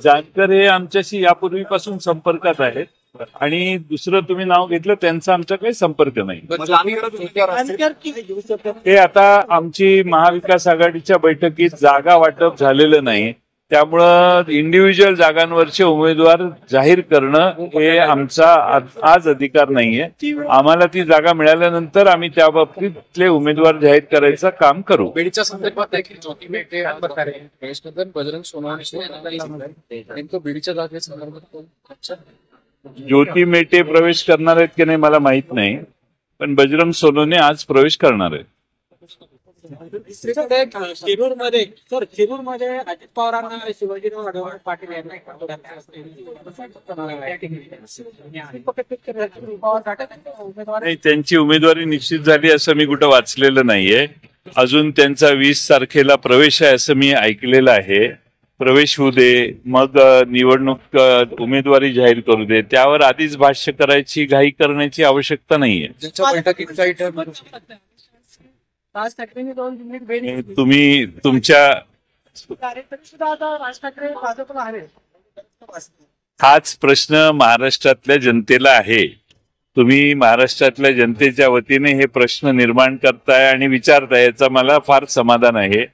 जानकर हे आमच्याशी यापूर्वीपासून संपर्कात आहेत आणि दुसरं तुम्ही नाव घेतलं त्यांचा आमचा काही संपर्क नाही। ते आता आमची महाविकास आघाडीच्या बैठकीत जागा वाटप झालेलं नाही, त्यामुळं इंडिव्हिज्युअल जागांवरचे उमेदवार जाहीर करणं हे आमचा आज अधिकार नाहीये। आम्हाला ती जागा मिळाल्यानंतर आम्ही त्या बाबतीतले उमेदवार जाहीर करायचं काम करू। बीडच्या संदर्भात ज्योती मेटे बजरंग सोनवणे नेमकं बीडच्या जागेसंदर्भात ज्योती मेटे प्रवेश करणार आहेत की नाही मला माहित नाही, पण बजरंग सोनवणे आज प्रवेश करणार आहेत। शिरूरमध्ये अजित पवारांना शिवाजीराव आढळराव पाटील यांना नाही, त्यांची उमेदवारी निश्चित झाली असं मी कुठं वाचलेलं नाहीये। अजून त्यांचा 20 तारखेला प्रवेश आहे असं मी ऐकलेलं आहे। प्रवेश होऊ दे, मग निवडणूक उमेदवारी जाहीर करू दे, त्यावर आधीच भाष्य करायची घाई करण्याची आवश्यकता नाहीये। तुम्ही तुमच्या हाच प्रश्न महाराष्ट्रातल्या जनतेला आहे। तुम्ही महाराष्ट्रातल्या जनतेच्या वतीने हे प्रश्न निर्माण करताय आणि विचारताय, याचा मला फार समाधान आहे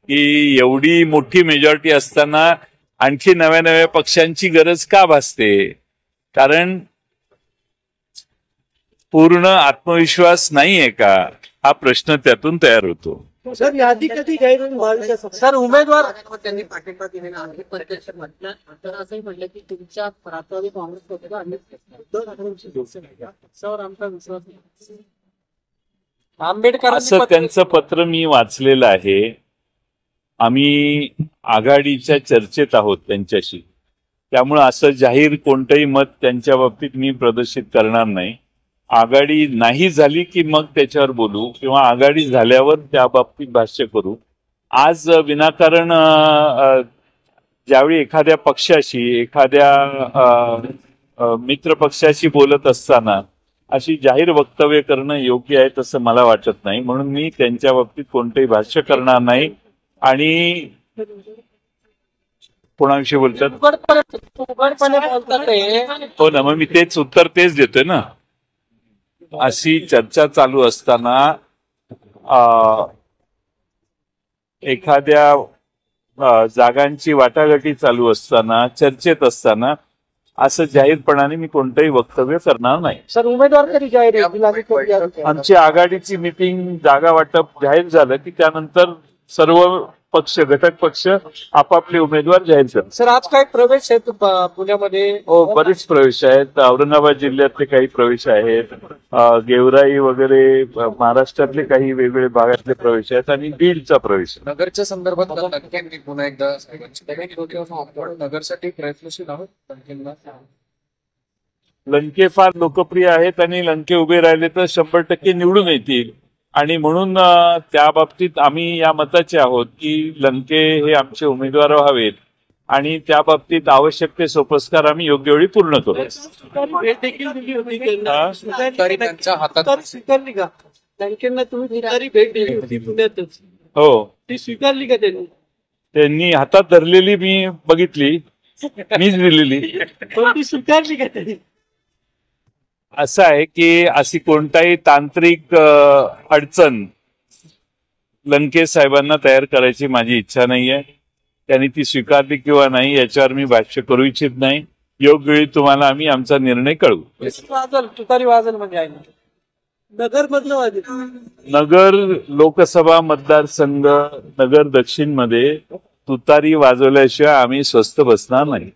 की एवढी मोठी मेजॉरिटी असताना आणखी नव्या नव्या पक्षांची गरज का भासते? कारण पूर्ण आत्मविश्वास नाहीये का, हा प्रश्न त्यातून तयार होतो। सर यादी कधी जाहीर होईल? सर उमेदवार त्यांनी पाठिंबा दिलेला आहे, पण त्याच्यात असंही म्हटलं की तुमच्या राष्ट्रवादी काँग्रेस आंबेडकर असं त्यांचं पत्र मी वाचलेलं आहे। आम्ही आघाडीच्या चर्चेत आहोत त्यांच्याशी, त्यामुळे असं जाहीर कोणतंही मत त्यांच्या बाबतीत मी प्रदर्शित करणार नाही। आघाडी नाही झाली की मग त्याच्यावर बोलू, किंवा आघाडी झाल्यावर त्या बाबतीत भाष्य करू। आज विनाकारण ज्यावेळी एखाद्या पक्षाशी, एखाद्या मित्र पक्षाशी बोलत असताना अशी जाहीर वक्तव्य करणं योग्य आहे तसं मला वाटत नाही, म्हणून मी त्यांच्या बाबतीत कोणतंही भाष्य करणार नाही। आणि कोणाविषयी बोलतात? हो ना, मग मी तेच उत्तर तेच देतोय ना। अशी चर्चा चालू असताना, एखाद्या जागांची वाटाघाटी चालू असताना, चर्चेत असताना असं जाहीरपणाने मी कोणतंही वक्तव्य करणार नाही। सर उमेदवार कधी जाहीर? आमची आघाडीची मीटिंग जागा वाटप जाहीर झालं की त्यानंतर सर्व पक्ष, घटक पक्ष आपापले उमेदवार जाहीर करतात। सर आज काय प्रवेश आहेत पुण्यामध्ये? हो, बरेच प्रवेश आहेत। औरंगाबाद जिल्ह्यातले काही प्रवेश आहेत, गेवराई वगैरे महाराष्ट्रातले काही वेगवेगळे भागातले प्रवेश आहेत आणि बीडचा प्रवेश। नगरच्या संदर्भात पुन्हा एकदा नगरसाठी प्रयत्नशील आहोत। लंके फार लोकप्रिय आहेत आणि लंके उभे राहिले तर 100% निवडून येतील, आणि म्हणून त्या बाबतीत आम्ही या मताचे आहोत की लंके हे आमचे उमेदवार व्हावेत आणि त्या बाबतीत आवश्यक ते सोपस्कार आम्ही योग्य वेळी पूर्ण करू। भेट देखील दिली होती त्यांच्या हातात, स्वीकारली का? लंकेंना तुम्ही भेट दिली होती पुण्यातच, हो ती स्वीकारली का त्यांनी? त्यांनी हातात धरलेली मी बघितली, मीच दिलेली, ती स्वीकारली का त्यांनी? असं आहे की अशी कोणताही तांत्रिक अडचण लंके साहेबांना तयार करायची माझी इच्छा नाहीये। त्यांनी ती स्वीकारली किंवा नाही याच्यावर मी भाष्य करू इच्छित नाही। योग्य वेळी तुम्हाला आम्ही आमचा निर्णय कळवू। तुतारी वाजल म्हणजे नगर मधलं वाजेल? नगर लोकसभा मतदारसंघ, नगर दक्षिण मध्ये तुतारी वाजवल्याशिवाय आम्ही स्वस्थ बसणार नाही।